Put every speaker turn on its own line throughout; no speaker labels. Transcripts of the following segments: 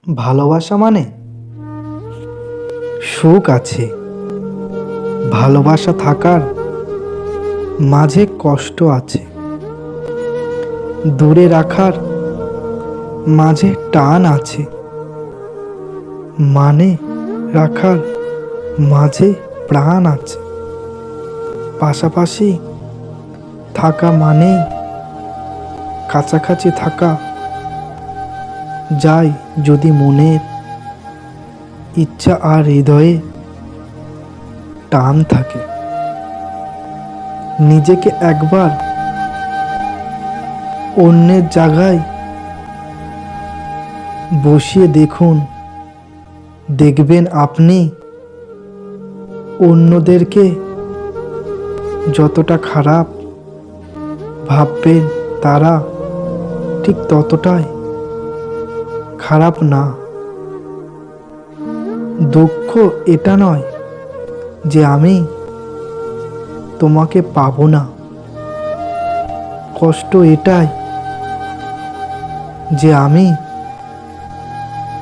ভালোবাসা মানে সুখ আছে, ভালোবাসা থাকার মাঝে কষ্ট আছে, দূরে রাখার মাঝে টান আছে, মানে রাখার মাঝে প্রাণ আছে। পাশাপাশি থাকা মানেই কাছাকাছি থাকা যায় যদি মনের ইচ্ছা আর হৃদয়ে টান থাকে। নিজেকে একবার অন্যের জায়গায় বসিয়ে দেখুন, দেখবেন আপনি অন্যদেরকে যতটা খারাপ ভাববেন তারা ঠিক ততটাই খারাপ না। দুঃখ এটা নয় যে আমি তোমাকে পাবো না, কষ্ট এটাই যে আমি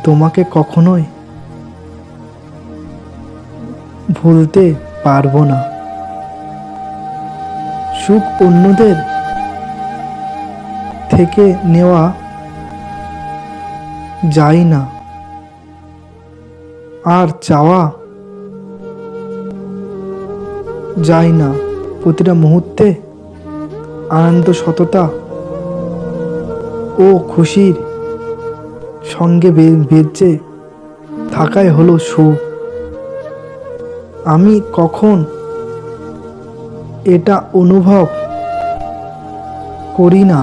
তোমাকে কখনোই ভুলতে পারবো না। সুখ অন্যদের থেকে নেওয়া যায় না, আর চাওয়া যায় না। প্রতিটা মুহূর্তে আনন্দ, সততা ও খুশির সঙ্গে বেঁচে থাকাই হলো সুখ। আমি কখন এটা অনুভব করি না।